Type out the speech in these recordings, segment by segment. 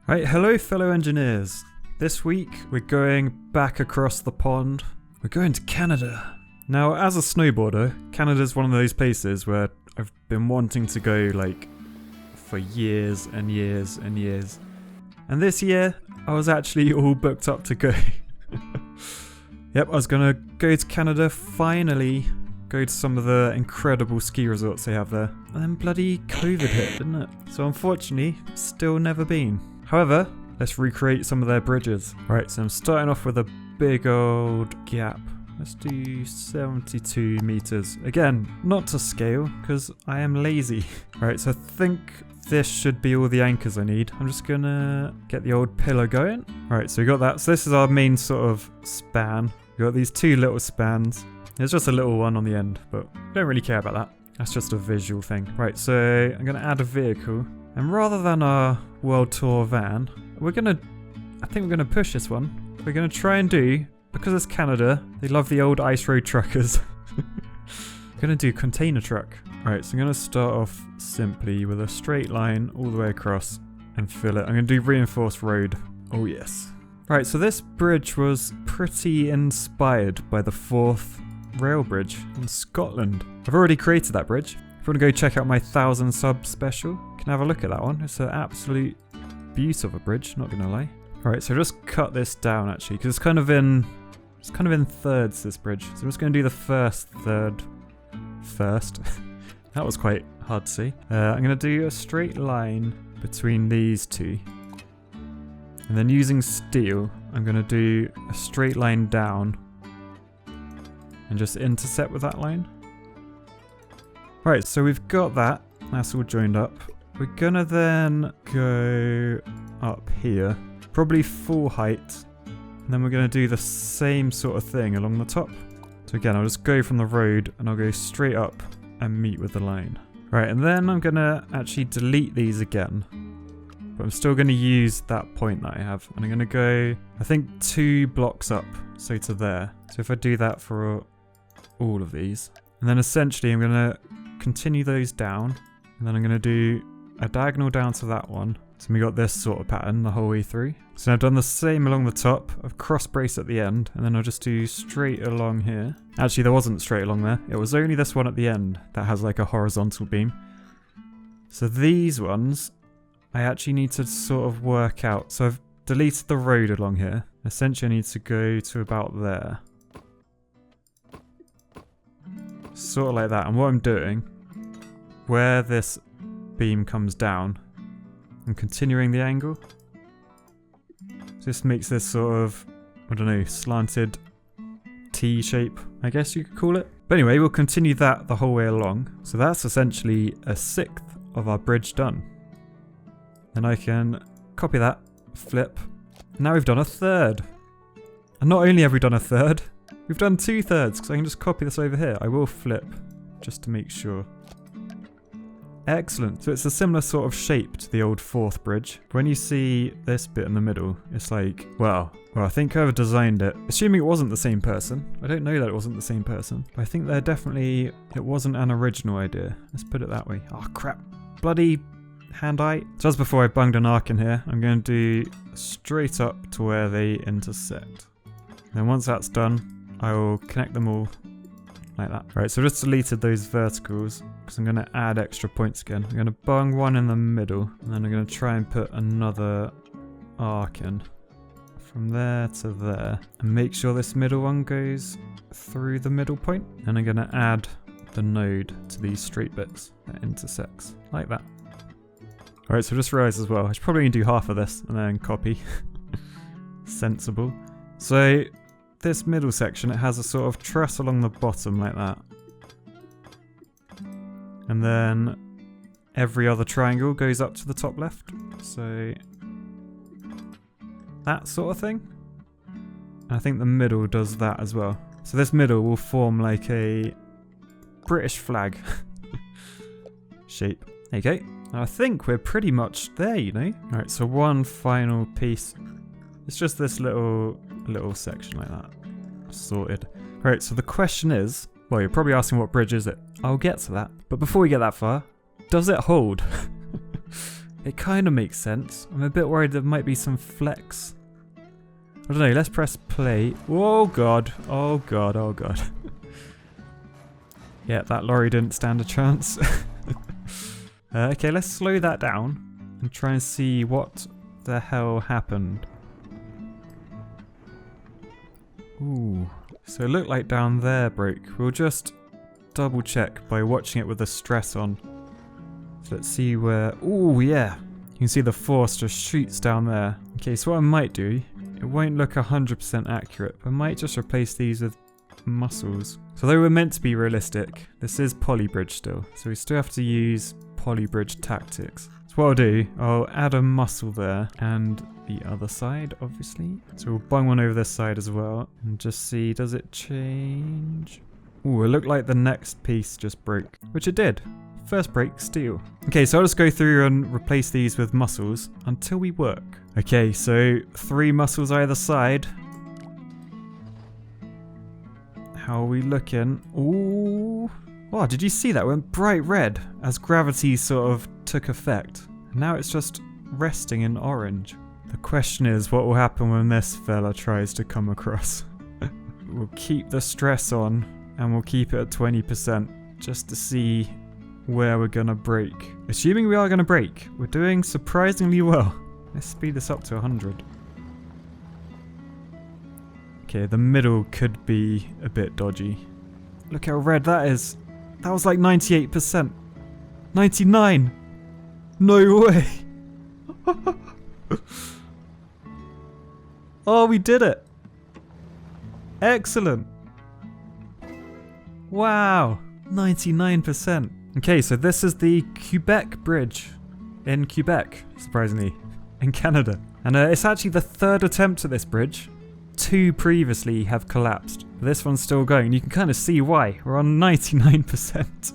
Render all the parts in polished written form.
Right, hello fellow engineers. This week we're going back across the pond. We're going to Canada. Now, as a snowboarder, Canada's one of those places where I've been wanting to go like for years and years and years. And this year, I was actually all booked up to go. Yep, I was gonna go to Canada, finally go to some of the incredible ski resorts they have there. And then bloody COVID hit, didn't it? So unfortunately, still never been. However, let's recreate some of their bridges. Right, so I'm starting off with a big old gap. Let's do 72 meters. Again, not to scale, because I am lazy. Right, so I think this should be all the anchors I need. I'm just gonna get the old pillar going. Right, so we got that. So this is our main sort of span. We got these two little spans. There's just a little one on the end, but don't really care about that. That's just a visual thing. Right, so I'm gonna add a vehicle. And rather than our World Tour van, I think we're gonna push this one. We're gonna try and do, because it's Canada, they love the old ice road truckers. We're gonna do container truck. Right, so I'm gonna start off simply with a straight line all the way across and fill it. I'm gonna do reinforced road. Oh yes. Right, so this bridge was pretty inspired by the 4th rail bridge in Scotland. I've already created that bridge. If you want to go check out my 1000 sub special, you can have a look at that one. It's an absolute beaut of a bridge, not gonna lie. Alright, so just cut this down actually, because it's kind of in thirds, this bridge. So I'm just gonna do the first third first. That was quite hard to see. I'm gonna do a straight line between these two. And then using steel, I'm gonna do a straight line down and just intersect with that line. Right, so we've got that. That's all joined up. We're gonna then go up here, probably full height. And then we're gonna do the same sort of thing along the top. So again, I'll just go from the road and I'll go straight up and meet with the line. Right, and then I'm gonna actually delete these again. But I'm still gonna use that point that I have. And I'm gonna go, I think 2 blocks up, so to there. So if I do that for all of these. And then essentially I'm gonna continue those down, and then I'm going to do a diagonal down to that one. So we got this sort of pattern the whole way through. So I've done the same along the top. I've cross brace at the end, and then I'll just do straight along here. Actually, there wasn't straight along there. It was only this one at the end that has like a horizontal beam. So these ones, I actually need to sort of work out. So I've deleted the road along here. Essentially, I need to go to about there. Sort of like that. And what I'm doing, where this beam comes down, I'm continuing the angle. This makes this sort of, I don't know, slanted T shape, I guess you could call it. But anyway, we'll continue that the whole way along. So that's essentially a 1/6 of our bridge done. And I can copy that, flip. Now we've done a 1/3. And not only have we done a 1/3, we've done 2/3, because I can just copy this over here. I will flip, just to make sure. Excellent. So it's a similar sort of shape to the old 4th bridge. When you see this bit in the middle, it's like, well, I think whoever designed it, assuming it wasn't the same person. I don't know that it wasn't the same person. But I think it wasn't an original idea. Let's put it that way. Oh, crap. Bloody hand-eye. Just before I bunged an arc in here, I'm going to do straight up to where they intersect. Then once that's done, I will connect them all like that. Right, so I just deleted those verticals because I'm going to add extra points again. I'm going to bung one in the middle, and then I'm going to try and put another arc in from there to there, and make sure this middle one goes through the middle point. And I'm going to add the node to these straight bits that intersects like that. Alright, so I just realised as well, I should probably do half of this and then copy. Sensible. So this middle section, it has a sort of truss along the bottom like that. And then every other triangle goes up to the top left. So that sort of thing. And I think the middle does that as well. So this middle will form like a British flag shape. There you go. And I think we're pretty much there, you know. Alright, so one final piece. It's just this little section like that. Sorted. Right, so the question is, well, you're probably asking what bridge is it? I'll get to that. But before we get that far, does it hold? It kind of makes sense. I'm a bit worried there might be some flex. I don't know, let's press play. Oh god, oh god, oh god. Yeah, that lorry didn't stand a chance. Okay, let's slow that down and try and see what the hell happened. Ooh, so it looked like down there broke. We'll just double check by watching it with the stress on. So let's see where... Ooh, yeah. You can see the force just shoots down there. Okay, so what I might do, it won't look 100% accurate, but I might just replace these with muscles. So though we're meant to be realistic, this is polybridge still. So we still have to use polybridge tactics. So what I'll do, I'll add a muscle there and the other side, obviously. So we'll bung one over this side as well and just see, does it change? Ooh, it looked like the next piece just broke, which it did. First break, steel. Okay, so I'll just go through and replace these with muscles until we work. Okay, so 3 muscles either side. How are we looking? Ooh. Wow, did you see that? It went bright red as gravity sort of took effect. Now it's just resting in orange. The question is, what will happen when this fella tries to come across? We'll keep the stress on and we'll keep it at 20% just to see where we're gonna break. Assuming we are gonna break, we're doing surprisingly well. Let's speed this up to 100. Okay, the middle could be a bit dodgy. Look how red that is. That was like 98%. 99! No way! Oh, we did it! Excellent! Wow! 99%. Okay, so this is the Quebec Bridge in Quebec, surprisingly, in Canada. And it's actually the 3rd attempt at this bridge. 2 previously have collapsed. This one's still going. You can kind of see why. We're on 99%.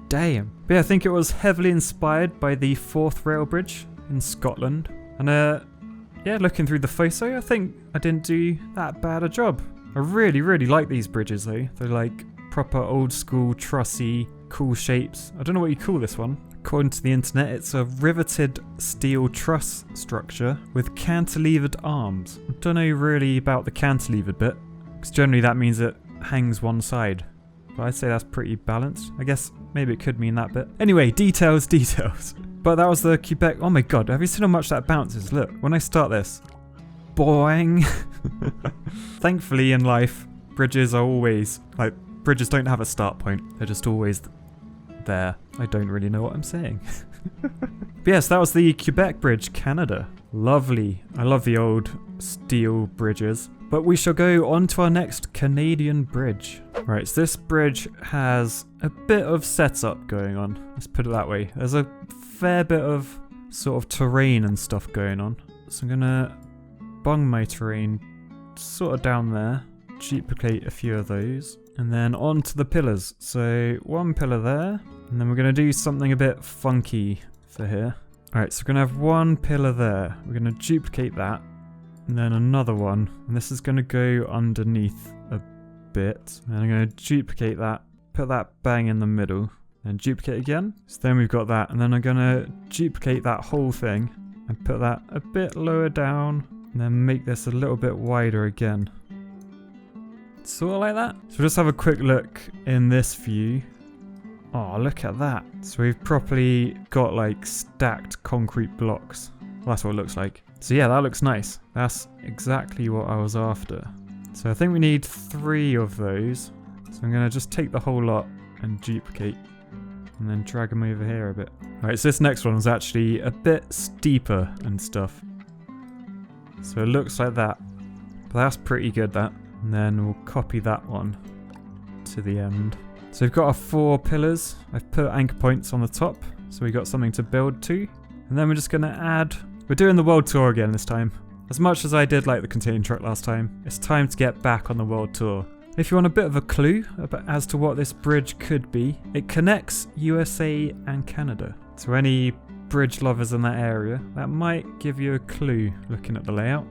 Damn. But yeah, I think it was heavily inspired by the 4th rail bridge in Scotland. And yeah, looking through the photo, I think I didn't do that bad a job. I really, really like these bridges though. They're like proper old school, trussy, cool shapes. I don't know what you call this one. According to the internet, it's a riveted steel truss structure with cantilevered arms. I don't know really about the cantilevered bit, because generally that means it hangs one side. But I'd say that's pretty balanced. I guess maybe it could mean that bit. Anyway, details, details. But that was the Quebec. Oh my god, have you seen how much that bounces? Look, when I start this. Boing. Thankfully in life, bridges are always, like, bridges don't have a start point. They're just always there. I don't really know what I'm saying. But yes, that was the Quebec Bridge, Canada. Lovely. I love the old steel bridges. But we shall go on to our next Canadian bridge. Right, so this bridge has a bit of setup going on. Let's put it that way. There's a fair bit of sort of terrain and stuff going on. So I'm gonna bung my terrain sort of down there. Duplicate a few of those. And then on to the pillars. So 1 pillar there. And then we're going to do something a bit funky for here. Alright, so we're going to have 1 pillar there. We're going to duplicate that. And then another one. And this is going to go underneath a bit. And I'm going to duplicate that. Put that bang in the middle. And duplicate again. So then we've got that. And then I'm going to duplicate that whole thing. And put that a bit lower down. And then make this a little bit wider again. Sort of like that. So we'll just have a quick look in this view. Oh, look at that. So we've properly got like stacked concrete blocks. Well, that's what it looks like. So yeah, that looks nice. That's exactly what I was after. So I think we need 3 of those. So I'm going to just take the whole lot and duplicate. And then drag them over here a bit. Alright, so this next one was actually a bit steeper and stuff. So it looks like that. But that's pretty good, that. And then we'll copy that one to the end. So we've got our 4 pillars. I've put anchor points on the top, so we've got something to build to. And then we're just going to add... We're doing the world tour again this time. As much as I did like the container truck last time, it's time to get back on the world tour. If you want a bit of a clue as to what this bridge could be, it connects USA and Canada. So any bridge lovers in that area, that might give you a clue looking at the layout.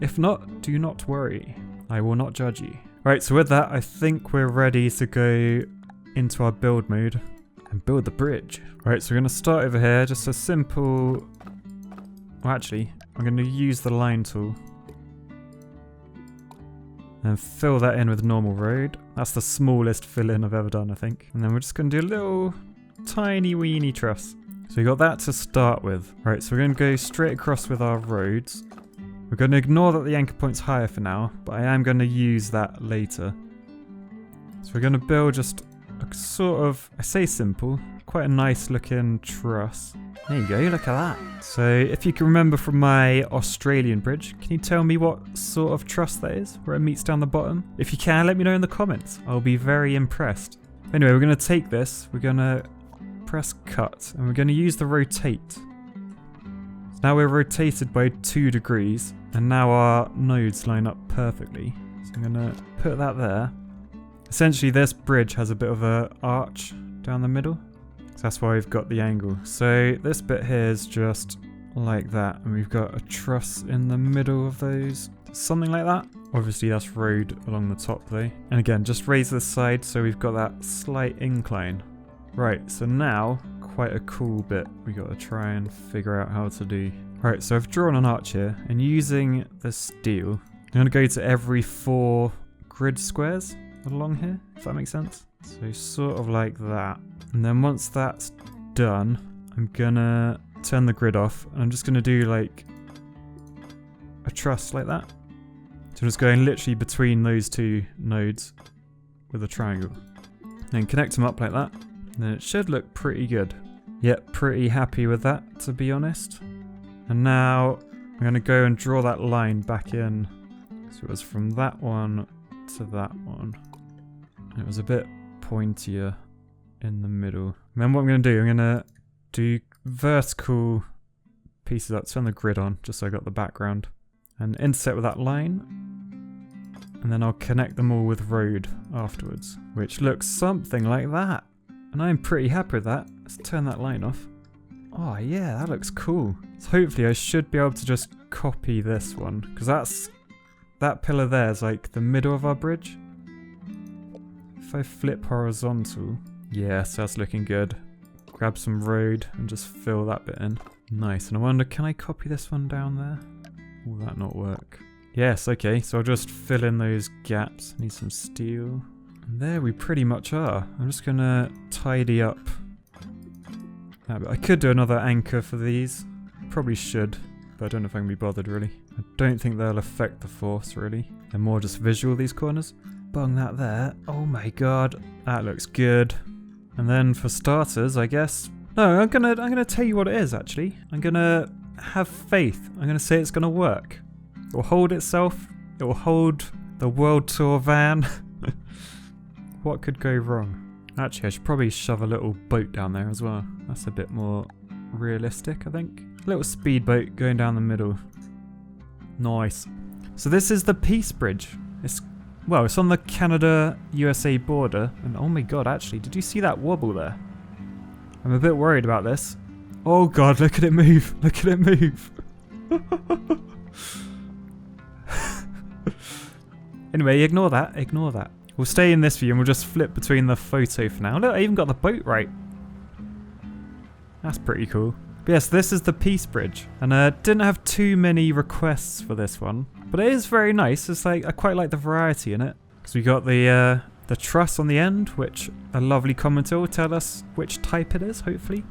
If not, do not worry. I will not judge you. Right, so with that, I think we're ready to go into our build mode. and build the bridge. Right, so we're going to start over here, just a simple... Well, actually, I'm going to use the line tool. And fill that in with normal road. That's the smallest fill-in I've ever done, I think. And then we're just going to do a little tiny weeny truss. So we got that to start with. Right, so we're going to go straight across with our roads. We're going to ignore that the anchor point's higher for now, but I am going to use that later. So we're going to build just a sort of, I say simple, quite a nice looking truss. There you go, look at that. So if you can remember from my Australian bridge, can you tell me what sort of truss that is, where it meets down the bottom? If you can, let me know in the comments. I'll be very impressed. Anyway, we're going to take this, we're going to press cut, and we're going to use the rotate. So now we're rotated by 2 degrees, and now our nodes line up perfectly. So I'm going to put that there. Essentially, this bridge has a bit of an arch down the middle. So that's why we've got the angle. So this bit here is just like that. And we've got a truss in the middle of those. Something like that. Obviously, that's road along the top though. And again, just raise this side so we've got that slight incline. Right, so now, quite a cool bit we got to try and figure out how to do. Right, so I've drawn an arch here. And using the steel, I'm going to go to every 4 grid squares along here, if that makes sense. So sort of like that. And then once that's done, I'm gonna turn the grid off. And I'm just gonna do like a truss like that. So I'm just going literally between those 2 nodes with a triangle. Then connect them up like that. And then it should look pretty good. Yep, pretty happy with that, to be honest. And now I'm gonna go and draw that line back in. So it was from that one to that one. It was a bit pointier in the middle. And then what I'm going to do, I'm going to do vertical pieces up, turn the grid on, just so I got the background. And intersect with that line. And then I'll connect them all with road afterwards, which looks something like that. And I'm pretty happy with that. Let's turn that line off. Oh yeah, that looks cool. So hopefully I should be able to just copy this one, because that pillar there is like the middle of our bridge. If I flip horizontal, yes, that's looking good. Grab some road and just fill that bit in. Nice, and I wonder, can I copy this one down there? Will that not work? Yes, okay, so I'll just fill in those gaps. Need some steel. And there we pretty much are. I'm just gonna tidy up that bit. I could do another anchor for these. Probably should, but I don't know if I can be bothered really. I don't think they'll affect the force really. They're more just visual, these corners. Bung that there. Oh my god, that looks good. And then for starters, I guess. No, I'm gonna tell you what it is actually. I'm gonna have faith. I'm gonna say it's gonna work. It will hold itself. It will hold the world tour van. What could go wrong? Actually, I should probably shove a little boat down there as well. That's a bit more realistic, I think. A little speedboat going down the middle. Nice. So this is the Peace Bridge. It's on the Canada-USA border. And oh my god, actually, did you see that wobble there? I'm a bit worried about this. Oh god, look at it move. Look at it move. Anyway, ignore that. Ignore that. We'll stay in this view and we'll just flip between the photo for now. Look, I even got the boat right. That's pretty cool. But yes, this is the Peace Bridge. And I didn't have too many requests for this one. But it is very nice. It's like, I quite like the variety in it. Because we got the truss on the end, which a lovely commenter will tell us which type it is, hopefully.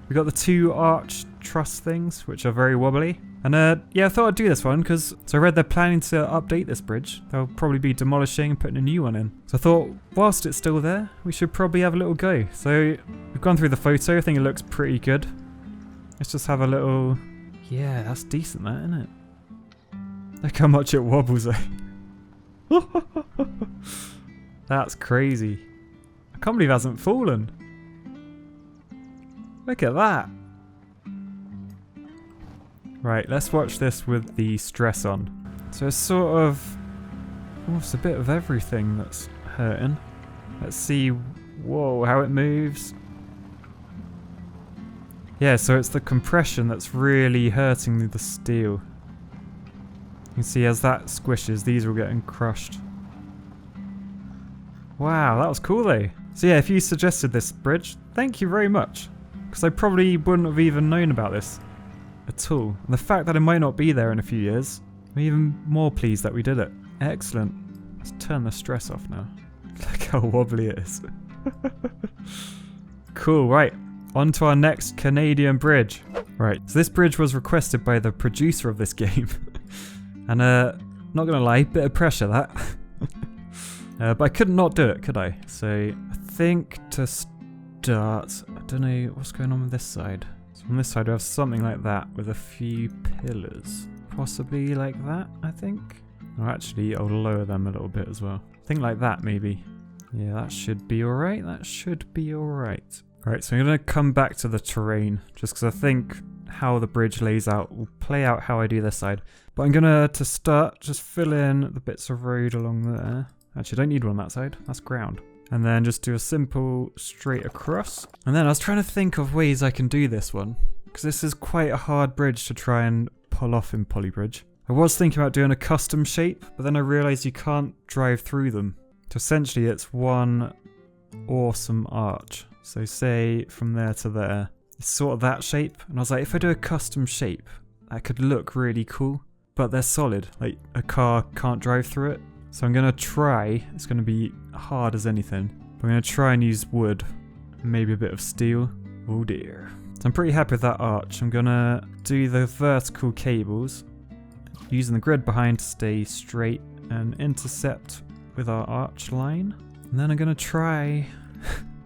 We got the 2 arch truss things, which are very wobbly. And yeah, I thought I'd do this one because I read they're planning to update this bridge. They'll probably be demolishing and putting a new one in. So I thought, whilst it's still there, we should probably have a little go. So we've gone through the photo. I think it looks pretty good. Let's just have a little... Yeah, that's decent, that, isn't it? Look how much it wobbles, though. That's crazy. I can't believe it hasn't fallen. Look at that. Right, let's watch this with the stress on. So it's sort of... Oh, it's a bit of everything that's hurting. Let's see... Whoa, how it moves. Yeah, so it's the compression that's really hurting the steel. You can see as that squishes, these are all getting crushed. Wow, that was cool though. So yeah, if you suggested this bridge, thank you very much. Because I probably wouldn't have even known about this at all. And the fact that it might not be there in a few years, I'm even more pleased that we did it. Excellent. Let's turn the stress off now. Look how wobbly it is. Cool, right. On to our next Canadian bridge. Right, so this bridge was requested by the producer of this game. And not gonna lie, bit of pressure that. But I could not do it, could I? So I think to start, I don't know what's going on with this side. So on this side we have something like that with a few pillars. Possibly like that, I think. Or actually, I'll lower them a little bit as well. I think like that maybe. Yeah, that should be alright. That should be alright. Alright, so I'm going to come back to the terrain, just because I think how the bridge lays out will play out how I do this side. But I'm going to start, just fill in the bits of road along there. Actually, I don't need one on that side. That's ground. And then just do a simple straight across. And then I was trying to think of ways I can do this one, because this is quite a hard bridge to try and pull off in Polybridge. I was thinking about doing a custom shape, but then I realised you can't drive through them. So essentially it's one awesome arch. So say from there to there, it's sort of that shape. And I was like, if I do a custom shape, that could look really cool. But they're solid, like a car can't drive through it. So I'm going to try, it's going to be hard as anything. But I'm going to try and use wood, and maybe a bit of steel. Oh dear. So I'm pretty happy with that arch. I'm going to do the vertical cables, using the grid behind to stay straight and intercept with our arch line. And then I'm going to try,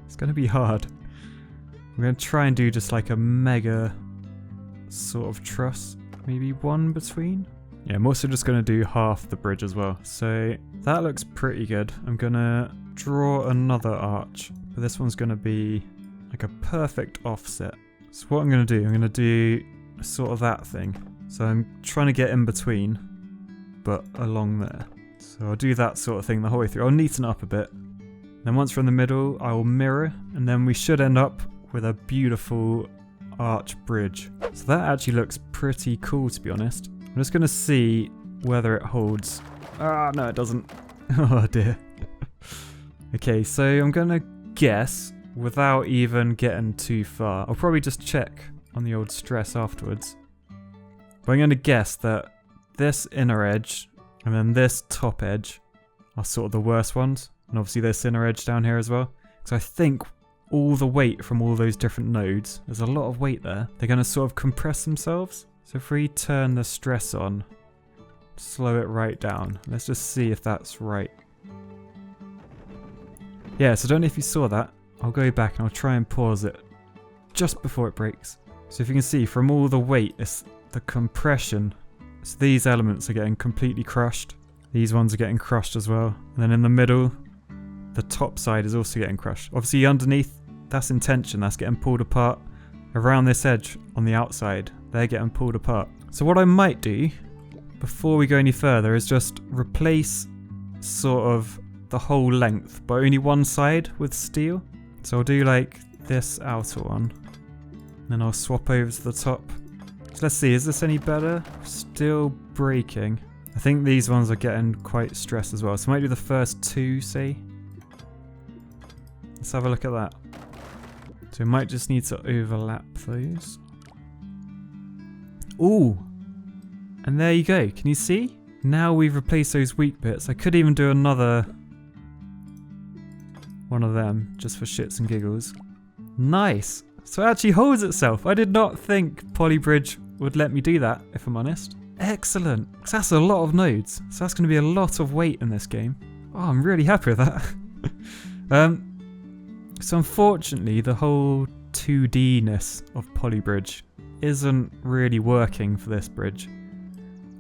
it's going to be hard. I'm going to try and do just like a mega sort of truss, maybe one between. Yeah, I'm also just going to do half the bridge as well. So that looks pretty good. I'm going to draw another arch, but this one's going to be like a perfect offset. So what I'm going to do, I'm going to do sort of that thing. So I'm trying to get in between, but along there. So I'll do that sort of thing the whole way through. I'll neaten it up a bit. Then once we're in the middle, I'll mirror, and then we should end up with a beautiful arch bridge. So that actually looks pretty cool, to be honest. I'm just going to see whether it holds. Ah, no, it doesn't. Oh dear. Okay, so I'm going to guess, without even getting too far. I'll probably just check on the old stress afterwards. But I'm going to guess that this inner edge and then this top edge are sort of the worst ones. And obviously this inner edge down here as well. So I think all the weight from all those different nodes, there's a lot of weight there. They're going to sort of compress themselves. So if we turn the stress on, slow it right down. Let's just see if that's right. Yeah, so I don't know if you saw that. I'll go back and I'll try and pause it just before it breaks. So if you can see from all the weight, it's the compression. So these elements are getting completely crushed. These ones are getting crushed as well. And then in the middle, the top side is also getting crushed. Obviously underneath, that's in tension, that's getting pulled apart. Around this edge on the outside, they're getting pulled apart. So what I might do, before we go any further, is just replace sort of the whole length, but only one side with steel. So I'll do like this outer one. Then I'll swap over to the top. So let's see, is this any better? Still breaking. I think these ones are getting quite stressed as well. So I might do the first two, say. Let's have a look at that. So we might just need to overlap those. Ooh! And there you go. Can you see? Now we've replaced those weak bits. I could even do another one of them, just for shits and giggles. Nice! So it actually holds itself. I did not think Polybridge would let me do that, if I'm honest. Excellent! Because that's a lot of nodes. So that's going to be a lot of weight in this game. Oh, I'm really happy with that. So unfortunately, the whole 2D-ness of Polybridge isn't really working for this bridge.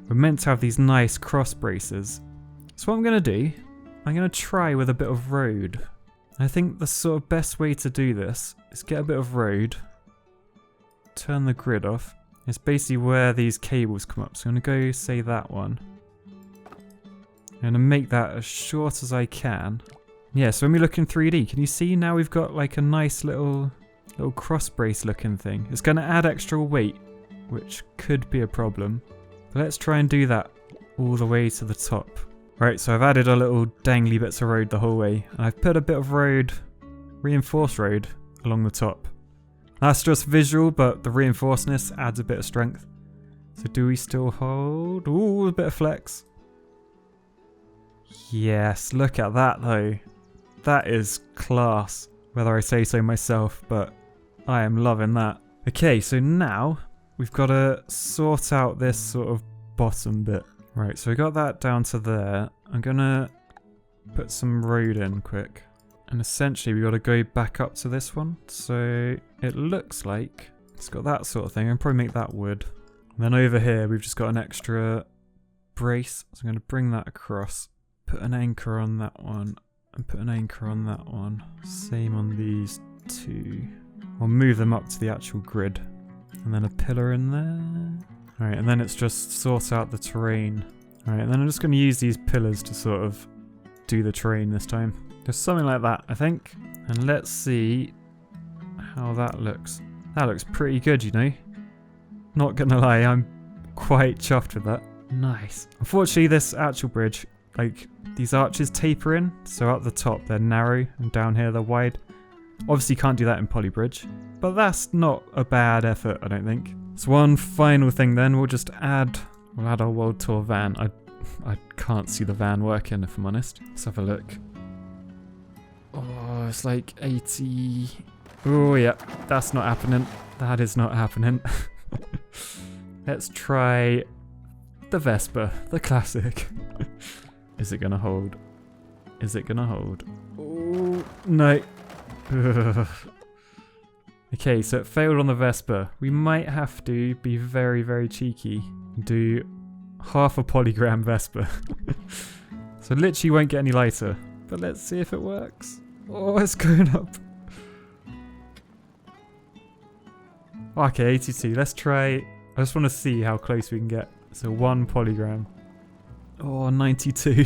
We're meant to have these nice cross braces. So what I'm going to do, I'm going to try with a bit of road. I think the sort of best way to do this is get a bit of road, turn the grid off. It's basically where these cables come up. So I'm going to go, say that one. I'm going to make that as short as I can. Yeah, so when we look in 3D, can you see now we've got like a nice little cross brace looking thing. It's going to add extra weight, which could be a problem. But let's try and do that all the way to the top. Right, so I've added a little dangly bits of road the whole way. And I've put a bit of road, reinforced road, along the top. That's just visual, but the reinforcedness adds a bit of strength. So do we still hold? Ooh, a bit of flex. Yes, look at that though. That is class, whether I say so myself, but I am loving that. Okay, so now we've got to sort out this sort of bottom bit. Right, so we got that down to there. I'm gonna put some road in quick. And essentially we got to go back up to this one. So it looks like it's got that sort of thing. I'm probably make that wood. And then over here we've just got an extra brace. So I'm going to bring that across. Put an anchor on that one. And put an anchor on that one. Same on these two. I'll move them up to the actual grid. And then a pillar in there. Alright, and then it's just sort out the terrain. Alright, and then I'm just going to use these pillars to sort of do the terrain this time. Just something like that, I think. And let's see how that looks. That looks pretty good, you know. Not gonna lie, I'm quite chuffed with that. Nice. Unfortunately, this actual bridge, like, these arches taper in. So up the top, they're narrow, and down here, they're wide. Obviously, can't do that in Poly Bridge. But that's not a bad effort, I don't think. So one final thing then, we'll add our World Tour van. I can't see the van working, if I'm honest. Let's have a look. Oh, it's like 80. Oh, yeah, that's not happening. That is not happening. Let's try the Vespa, the classic. Is it gonna hold? Is it gonna hold? Oh, no. Ugh. Okay, so it failed on the Vespa. We might have to be very, very cheeky and do half a polygram Vespa. So literally won't get any lighter. But let's see if it works. Oh, it's going up. Okay, 82. Let's try. I just want to see how close we can get. So 1 polygram. Oh, 92.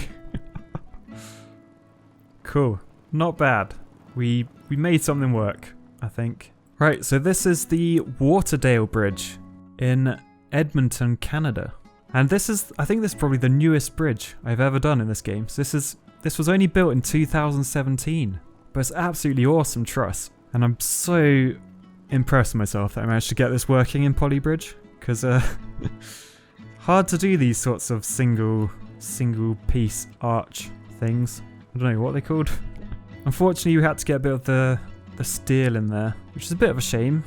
Cool. Not bad. We made something work, I think. Right, so this is the Waterdale Bridge in Edmonton, Canada. And this is, I think this is probably the newest bridge I've ever done in this game. So this was only built in 2017. But it's absolutely awesome truss. And I'm so impressed with myself that I managed to get this working in Poly Bridge. Because hard to do these sorts of single piece arch things. I don't know what they're called. Unfortunately, we had to get a bit of the steel in there, which is a bit of a shame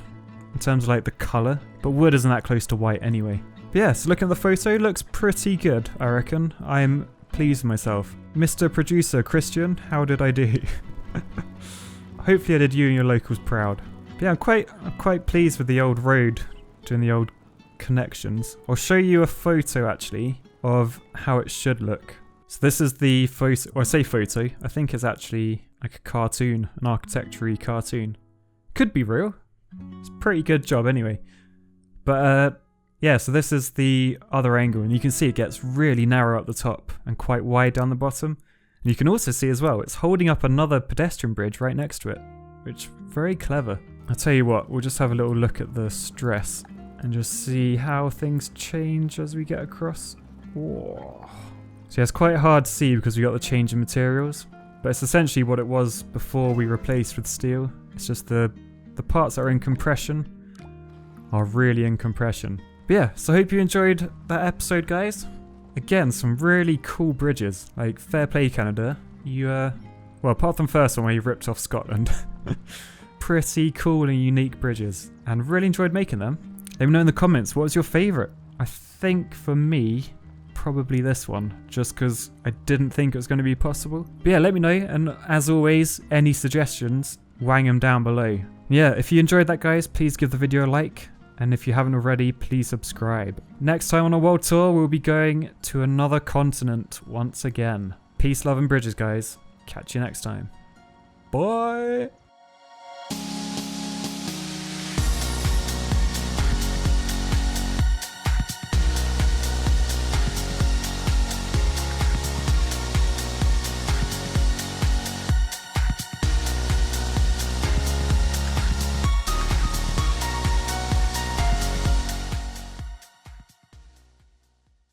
in terms of like the colour. But wood isn't that close to white anyway. But yeah, so looking at the photo, looks pretty good, I reckon. I'm pleased with myself. Mr. Producer Christian, how did I do? Hopefully I did you and your locals proud. But yeah, I'm quite pleased with the old road, doing the old connections. I'll show you a photo actually of how it should look. So this is the photo, or I say photo, I think it's actually like a cartoon, an architecture-y cartoon. Could be real. It's a pretty good job anyway. But yeah, so this is the other angle, and you can see it gets really narrow at the top and quite wide down the bottom. And you can also see as well, it's holding up another pedestrian bridge right next to it, which very clever. I'll tell you what, we'll just have a little look at the stress and just see how things change as we get across. Whoa. So yeah, it's quite hard to see because we got the change in materials, but it's essentially what it was before we replaced with steel. It's just the parts that are in compression are really in compression. But yeah, so I hope you enjoyed that episode, guys. Again, some really cool bridges. Like, fair play, Canada. You, well, apart from the first one where you ripped off Scotland. Pretty cool and unique bridges. And really enjoyed making them. Let me know in the comments, what was your favourite? I think, for me, probably this one. Just because I didn't think it was going to be possible. But yeah, let me know. And as always, any suggestions, wang them down below. Yeah, if you enjoyed that, guys, please give the video a like. And if you haven't already, please subscribe. Next time on a world tour, we'll be going to another continent once again. Peace, love, and bridges, guys. Catch you next time. Bye!